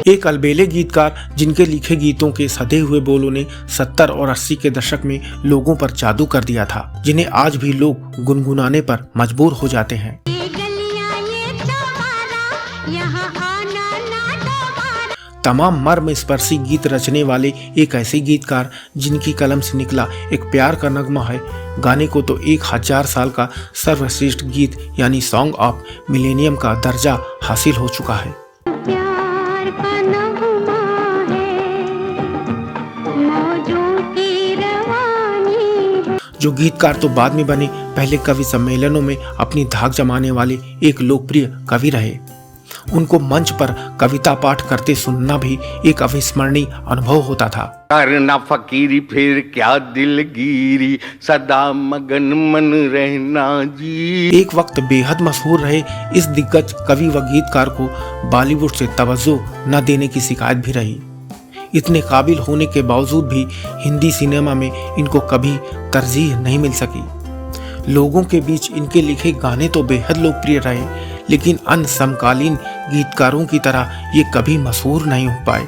एक अलबेले गीतकार जिनके लिखे गीतों के सधे हुए बोलों ने 70 और 80 के दशक में लोगों पर जादू कर दिया था, जिन्हें आज भी लोग गुनगुनाने पर मजबूर हो जाते हैं। तमाम मर्म स्पर्शी गीत रचने वाले एक ऐसे गीतकार जिनकी कलम से निकला एक प्यार का नगमा है, गाने को तो 1000 साल का सर्वश्रेष्ठ गीत यानी सॉन्ग ऑफ मिलेनियम का दर्जा हासिल हो चुका है। जो गीतकार तो बाद में बने, पहले कवि सम्मेलनों में अपनी धाक जमाने वाले एक लोकप्रिय कवि रहे। उनको मंच पर कविता पाठ करते सुनना भी एक अविस्मरणीय अनुभव होता था। करना फकीरी फिर क्या दिलगिरी, सदा मगन मन रहना जी। एक वक्त बेहद मशहूर रहे इस दिग्गज कवि व गीतकार को बॉलीवुड से तवज्जो न देने की शिकायत भी रही। इतने काबिल होने के बावजूद भी हिंदी सिनेमा में इनको कभी तरजीह नहीं मिल सकी। लोगों के बीच इनके लिखे गाने तो बेहद लोकप्रिय रहे, लेकिन अन्य समकालीन गीतकारों की तरह ये कभी मशहूर नहीं हो पाए।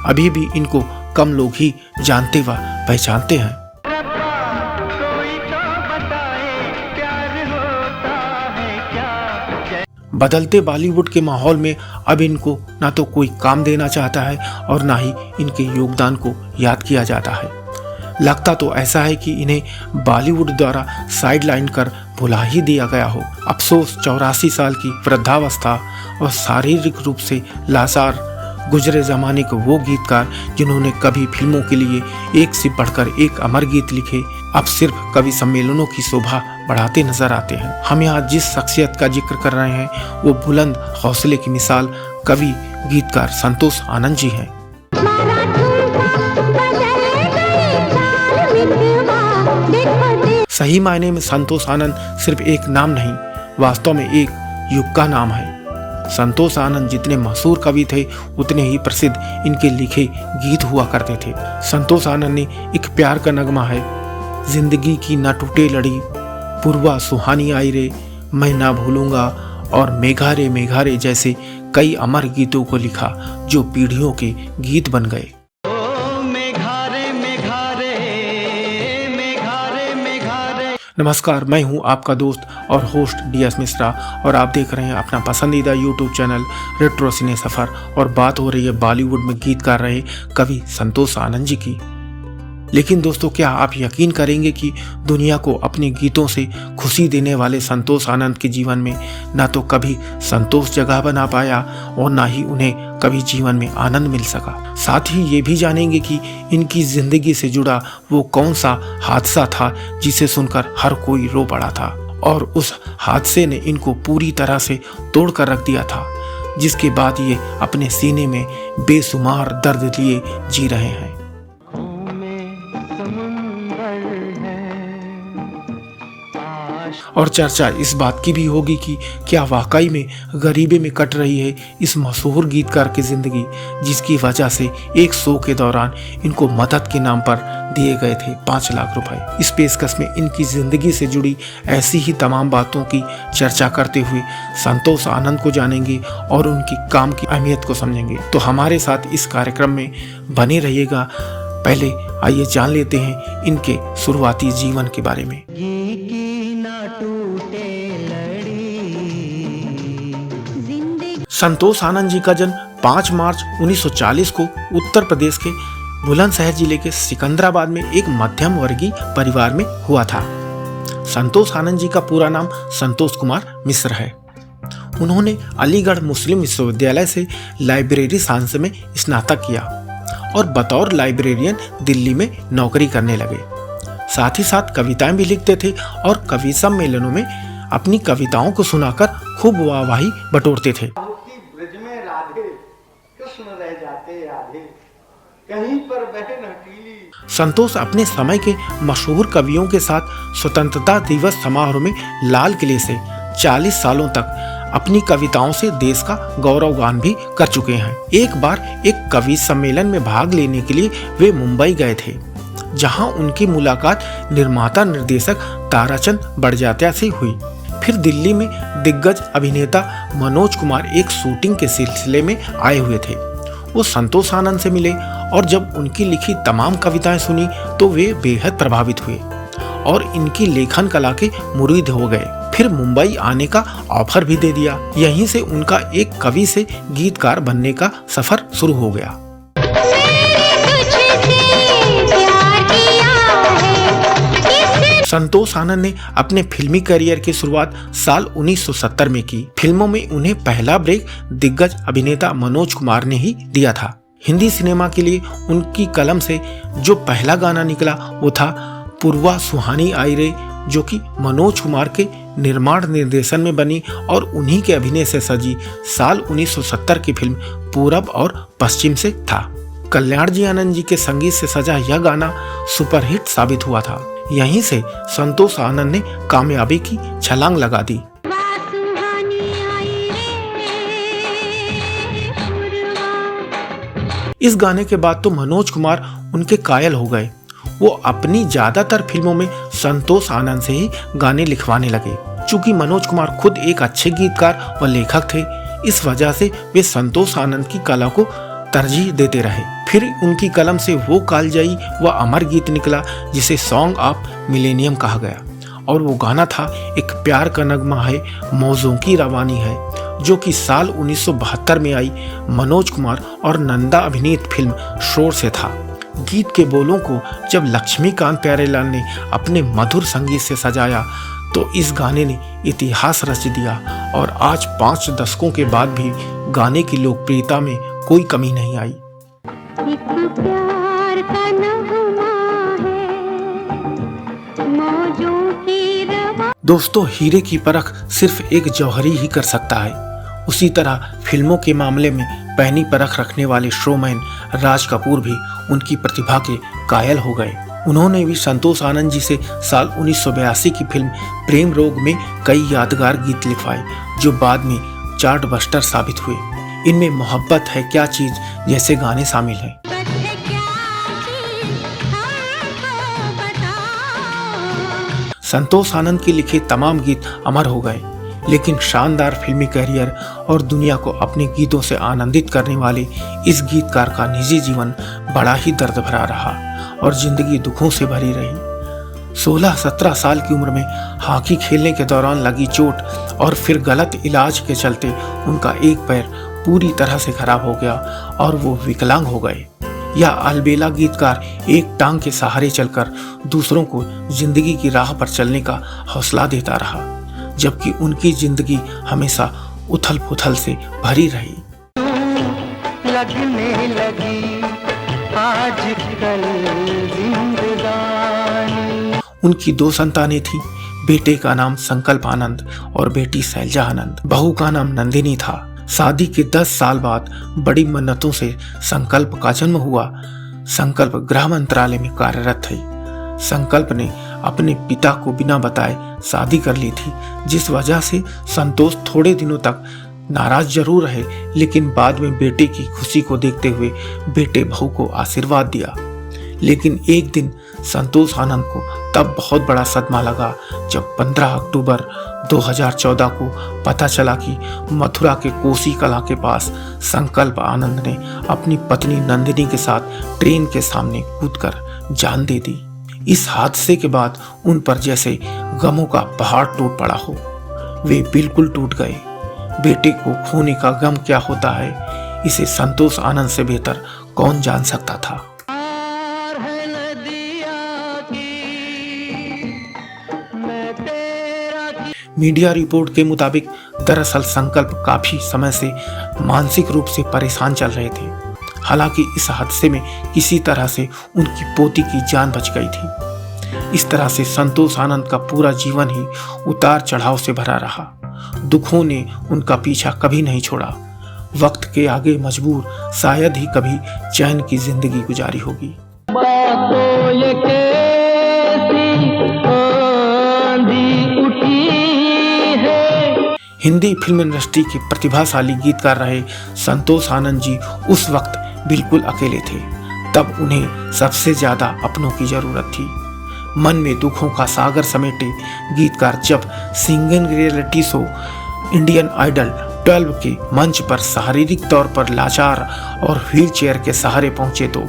अभी भी इनको कम लोग ही जानते व पहचानते हैं। बदलते बॉलीवुड के माहौल में अब इनको ना तो कोई काम देना चाहता है और ना ही इनके योगदान को याद किया जाता है। लगता तो ऐसा है कि इन्हें बॉलीवुड द्वारा साइडलाइन कर भुला ही दिया गया हो। अफसोस 84 साल की वृद्धावस्था और शारीरिक रूप से लाचार गुजरे जमाने के वो गीतकार जिन्होंने कभी फिल्मों के लिए एक से बढ़कर एक अमर गीत लिखे, अब सिर्फ कवि सम्मेलनों की शोभा बढ़ाते नजर आते हैं। हम यहाँ जिस शख्सियत का जिक्र कर रहे हैं वो बुलंद हौसले की मिसाल कवि गीतकार संतोष आनंद जी हैं। सही मायने में संतोष आनंद सिर्फ एक नाम नहीं, वास्तव में एक युग का नाम है। संतोष आनंद जितने मशहूर कवि थे उतने ही प्रसिद्ध इनके लिखे गीत हुआ करते थे। संतोष आनंद ने एक प्यार का नगमा है, जिंदगी की ना टूटे लड़ी, पूर्वा सुहानी आई रे, मैं ना भूलूंगा और मेघारे जैसे कई अमर गीतों को लिखा जो पीढ़ियों के गीत बन गए। नमस्कार, मैं हूं आपका दोस्त और होस्ट DS मिश्रा और आप देख रहे हैं अपना पसंदीदा YouTube चैनल रेट्रो सिने सफर। और बात हो रही है बॉलीवुड में गीतकार रहे कवि संतोष आनंद जी की। लेकिन दोस्तों, क्या आप यकीन करेंगे कि दुनिया को अपने गीतों से खुशी देने वाले संतोष आनंद के जीवन में ना तो कभी संतोष जगह बना पाया और ना ही उन्हें कभी जीवन में आनंद मिल सका। साथ ही ये भी जानेंगे कि इनकी जिंदगी से जुड़ा वो कौन सा हादसा था जिसे सुनकर हर कोई रो पड़ा था और उस हादसे ने इनको पूरी तरह से तोड़ कर रख दिया था, जिसके बाद ये अपने सीने में बेशुमार दर्द लिए जी रहे हैं। और चर्चा इस बात की भी होगी कि क्या वाकई में गरीबी में कट रही है इस मशहूर गीतकार की जिंदगी, जिसकी वजह से एक शो के दौरान इनको मदद के नाम पर दिए गए थे 5 लाख रुपए। इस पेशकश में इनकी जिंदगी से जुड़ी ऐसी ही तमाम बातों की चर्चा करते हुए संतोष आनंद को जानेंगे और उनकी काम की अहमियत को समझेंगे। तो हमारे साथ इस कार्यक्रम में बने रहिएगा। पहले आइए जान लेते हैं इनके शुरुआती जीवन के बारे में। संतोष आनंद जी का जन्म 5 मार्च 1940 को उत्तर प्रदेश के बुलंदशहर जिले के सिकंदराबाद में एक मध्यम वर्गीय परिवार में हुआ था। संतोष आनंद जी का पूरा नाम संतोष कुमार मिश्र है। उन्होंने अलीगढ़ मुस्लिम विश्वविद्यालय से लाइब्रेरी साइंस में स्नातक किया और बतौर लाइब्रेरियन दिल्ली में नौकरी करने लगे। साथ ही साथ कविताएं भी लिखते थे और कवि सम्मेलनों में अपनी कविताओं को सुनाकर खूब वाहवाही बटोरते थे। कहीं पर बहन संतोष अपने समय के मशहूर कवियों के साथ स्वतंत्रता दिवस समारोह में लाल किले से 40 सालों तक अपनी कविताओं से देश का गौरवगान भी कर चुके हैं। एक बार एक कवि सम्मेलन में भाग लेने के लिए वे मुंबई गए थे, जहां उनकी मुलाकात निर्माता निर्देशक ताराचंद बड़जात्या से हुई। फिर दिल्ली में दिग्गज अभिनेता मनोज कुमार एक शूटिंग के सिलसिले में आए हुए थे। वो संतोष आनंद से मिले और जब उनकी लिखी तमाम कविताएं सुनी तो वे बेहद प्रभावित हुए और इनकी लेखन कला के मुरीद हो गए। फिर मुंबई आने का ऑफर भी दे दिया। यहीं से उनका एक कवि से गीतकार बनने का सफर शुरू हो गया। संतोष आनंद ने अपने फिल्मी करियर की शुरुआत साल 1970 में की। फिल्मों में उन्हें पहला ब्रेक दिग्गज अभिनेता मनोज कुमार ने ही दिया था। हिंदी सिनेमा के लिए उनकी कलम से जो पहला गाना निकला वो था पूर्वा सुहानी आई रे, जो कि मनोज कुमार के निर्माण निर्देशन में बनी और उन्हीं के अभिनय से सजी साल 1970 की फिल्म पूरब और पश्चिम से था। कल्याण जी आनंद जी के संगीत से सजा यह गाना सुपरहिट साबित हुआ था। यहीं से संतोष आनंद ने कामयाबी की छलांग लगा दी। इस गाने के बाद तो मनोज कुमार उनके कायल हो गए। वो अपनी ज्यादातर फिल्मों में संतोष आनंद से ही गाने लिखवाने लगे। चूंकि मनोज कुमार खुद एक अच्छे गीतकार व लेखक थे, इस वजह से वे संतोष आनंद की कला को तरजीह देते रहे। फिर उनकी कलम से वो कालजयी व अमर गीत निकला जिसे सॉन्ग ऑफ मिलेनियम कहा गया और वो गाना था एक प्यार का नगमा है मौजों की रवानी है, जो कि साल 1972 में आई मनोज कुमार और नंदा अभिनीत फिल्म शोर से था। गीत के बोलों को जब लक्ष्मीकांत प्यारेलाल ने अपने मधुर संगीत से सजाया तो इस गाने ने इतिहास रच दिया और आज 5 दशकों के बाद भी गाने की लोकप्रियता में कोई कमी नहीं आई। प्यार का नगमा है मौजों की रवा। दोस्तों, हीरे की परख सिर्फ एक जौहरी ही कर सकता है। उसी तरह फिल्मों के मामले में पैनी परख रखने वाले शोमैन राज कपूर भी उनकी प्रतिभा के कायल हो गए। उन्होंने भी संतोष आनंद जी से साल 1982 की फिल्म प्रेम रोग में कई यादगार गीत लिखवाए जो बाद में चार्ट बस्टर साबित हुए। इनमें मोहब्बत है क्या चीज जैसे गाने शामिल हैं। संतोष आनंद के लिखे तमाम गीत अमर हो गए, लेकिन शानदार फिल्मी करियर और दुनिया को अपने गीतों से आनंदित करने वाले इस गीतकार का निजी जीवन बड़ा ही दर्द भरा रहा और जिंदगी दुखों से भरी रही। 16-17 साल की उम्र में हॉकी खेलने के दौरान लगी चोट और फिर गलत इलाज के चलते उनका एक पैर पूरी तरह से खराब हो गया और वो विकलांग हो गए। यह अलबेला गीतकार एक टांग के सहारे चलकर दूसरों को जिंदगी की राह पर चलने का हौसला देता रहा, जबकि उनकी जिंदगी हमेशा उथल पुथल से भरी रही। लगने लगी आजकल जिंदगानी। उनकी 2 संतानें थीं। बेटे का नाम संकल्प आनंद और बेटी शैलजा आनंद। बहू का नाम नंदिनी था। शादी के 10 साल बाद बड़ी मन्नतों से संकल्प का जन्म हुआ। संकल्प गृह मंत्रालय में कार्यरत थे। संकल्प ने अपने पिता को बिना बताए शादी कर ली थी, जिस वजह से संतोष थोड़े दिनों तक नाराज जरूर रहे, लेकिन बाद में बेटे की खुशी को देखते हुए बेटे बहू को आशीर्वाद दिया। लेकिन एक दिन संतोष आनंद को तब बहुत बड़ा सदमा लगा जब 15 अक्टूबर 2014 को पता चला कि मथुरा के कोसी कला के पास संकल्प आनंद ने अपनी पत्नी नंदिनी के साथ ट्रेन के सामने कूदकर जान दे दी। इस हादसे के बाद उन पर जैसे गमों का पहाड़ टूट पड़ा हो। वे बिल्कुल टूट गए। बेटे को खोने का गम क्या होता है, इसे संतोष आनंद से बेहतर कौन जान सकता था। मीडिया रिपोर्ट के मुताबिक दरअसल संकल्प काफी समय से मानसिक रूप से परेशान चल रहे थे। हालांकि इस हादसे में किसी तरह से उनकी पोती की जान बच गई थी। इस तरह से संतोष आनंद का पूरा जीवन ही उतार चढ़ाव से भरा रहा। दुखों ने उनका पीछा कभी नहीं छोड़ा। वक्त के आगे मजबूर शायद ही कभी चैन की जिंदगी गुजारी होगी। हिंदी फिल्म इंडस्ट्री के प्रतिभाशाली गीतकार रहे संतोष आनंद जी उस वक्त बिल्कुल अकेले थे। तब उन्हें सबसे ज्यादा अपनों की जरूरत थी। मन में दुखों का सागर समेटे गीतकार जब singing reality show Indian Idol 12 के मंच पर शारीरिक तौर पर लाचार और व्हीलचेयर के सहारे पहुंचे तो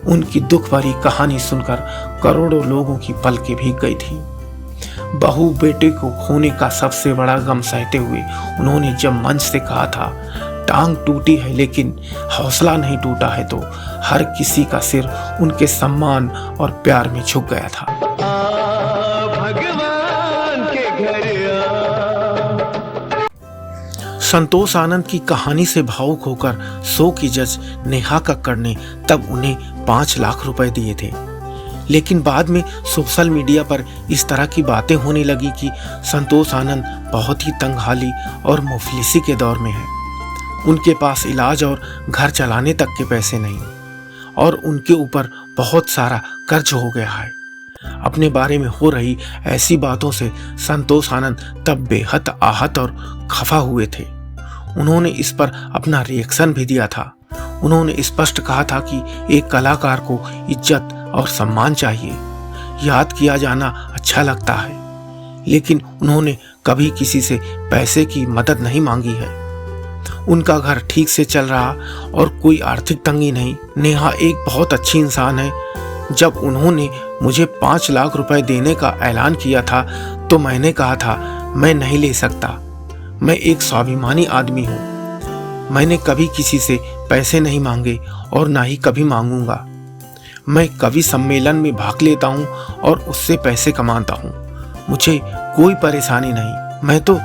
उनकी दुख भरी कहानी सुनकर करोड़ों लोगों की पलकें भीग गई थी। बहू बेटे को खोने का सबसे बड़ा गम सहते हुए उन्होंने जब मंच से कहा था, टांग टूटी है लेकिन हौसला नहीं टूटा है, तो हर किसी का सिर उनके सम्मान और प्यार में झुक गया था। भगवान के घर संतोष आनंद की कहानी से भावुक होकर शो की जज नेहा कक्कड़ ने तब उन्हें 5 लाख रुपए दिए थे। लेकिन बाद में सोशल मीडिया पर इस तरह की बातें होने लगी कि संतोष आनंद बहुत ही तंगहाली और मुफलिसी के दौर में है। उनके पास इलाज और घर चलाने तक के पैसे नहीं और उनके ऊपर बहुत सारा कर्ज हो गया है। अपने बारे में हो रही ऐसी बातों से संतोष आनंद तब बेहद आहत और खफा हुए थे। उन्होंने इस पर अपना रिएक्शन भी दिया था। उन्होंने स्पष्ट कहा था कि एक कलाकार को इज्जत और सम्मान चाहिए, याद किया जाना अच्छा लगता है, लेकिन उन्होंने कभी किसी से पैसे की मदद नहीं मांगी है। उनका घर ठीक से चल रहा और कोई आर्थिक तंगी नहीं। नेहा एक बहुत अच्छी इंसान है। जब उन्होंने मुझे 5 लाख रुपए देने का ऐलान किया था तो मैंने कहा था मैं नहीं ले सकता। मैं एक स्वाभिमानी आदमी हूँ। मैंने कभी किसी से पैसे नहीं मांगे और ना ही कभी मांगूंगा। मैं कवि सम्मेलन में भाग लेता हूँ और उससे पैसे कमाता हूँ। मुझे कोई परेशानी नहीं। मैं तो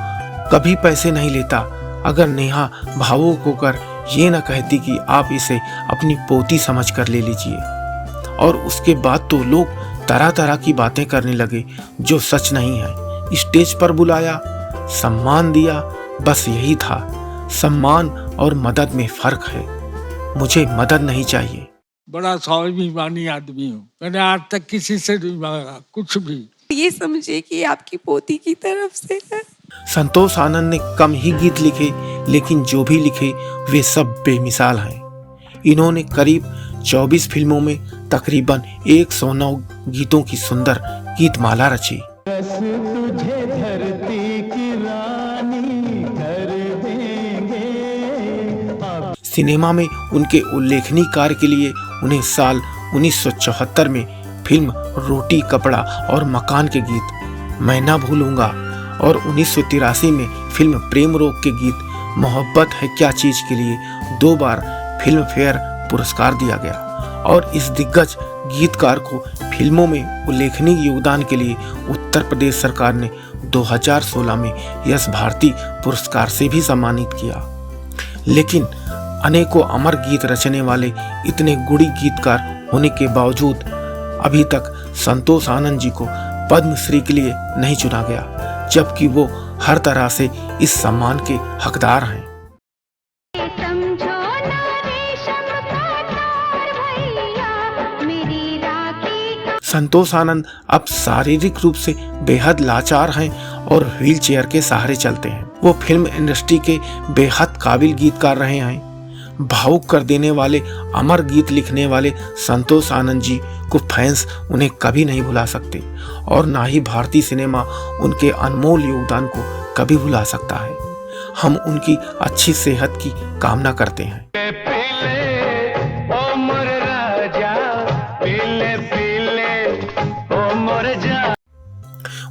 कभी पैसे नहीं लेता। अगर नेहा भावुक होकर ये न कहती कि आप इसे अपनी पोती समझ कर ले लीजिए, और उसके बाद तो लोग तरह तरह की बातें करने लगे जो सच नहीं है। स्टेज पर बुलाया, सम्मान दिया, बस यही था। सम्मान और मदद में फर्क है। मुझे मदद नहीं चाहिए। बड़ा स्वाभिमानी आदमी हूँ। मैंने आज तक किसी से नहीं मांगा कुछ भी। ये समझिए कि आपकी पोती की तरफ से है। संतोष आनंद ने कम ही गीत लिखे, लेकिन जो भी लिखे वे सब बेमिसाल हैं। इन्होंने करीब 24 फिल्मों में तकरीबन 109 गीतों की सुंदर गीतमाला रची। बस तुझे धरती की रानी कर देंगे अब। सिनेमा में उनके उल्लेखनीय कार्य के लिए उन्हें साल 1974 में फिल्म रोटी कपड़ा और मकान के गीत मैं ना भूलूंगा और 1983 में फिल्म प्रेम रोग के गीत मोहब्बत है क्या चीज के लिए 2 बार फिल्म फेयर पुरस्कार दिया गया। और इस दिग्गज गीतकार को फिल्मों में उल्लेखनीय योगदान के लिए उत्तर प्रदेश सरकार ने 2016 में यश भारती पुरस्कार से भी सम्मानित किया। लेकिन अनेकों अमर गीत रचने वाले इतने गुणी गीतकार होने के बावजूद अभी तक संतोष आनंद जी को पद्मश्री के लिए नहीं चुना गया, जबकि वो हर तरह से इस सम्मान के हकदार हैं। समझो ना रेशम का तार भैया, मेरी राखी का संतोष आनंद अब शारीरिक रूप से बेहद लाचार हैं और व्हीलचेयर के सहारे चलते हैं। वो फिल्म इंडस्ट्री के बेहद काबिल गीतकार रहे हैं। भावुक कर देने वाले अमर गीत लिखने वाले संतोष आनंद जी को फैंस उन्हें कभी नहीं भुला सकते और ना ही भारतीय सिनेमा उनके अनमोल योगदान को कभी भुला सकता है। हम उनकी अच्छी सेहत की कामना करते हैं। ओ मोर राजा पीले पीले ओ मोर जा।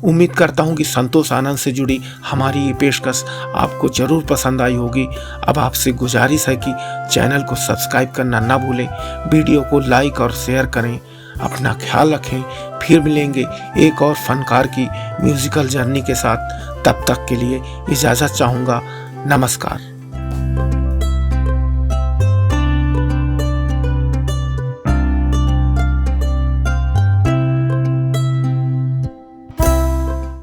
उम्मीद करता हूं कि संतोष आनंद से जुड़ी हमारी ये पेशकश आपको जरूर पसंद आई होगी। अब आपसे गुजारिश है कि चैनल को सब्सक्राइब करना ना भूलें, वीडियो को लाइक और शेयर करें। अपना ख्याल रखें। फिर मिलेंगे एक और फनकार की म्यूजिकल जर्नी के साथ। तब तक के लिए इजाज़त चाहूँगा। नमस्कार।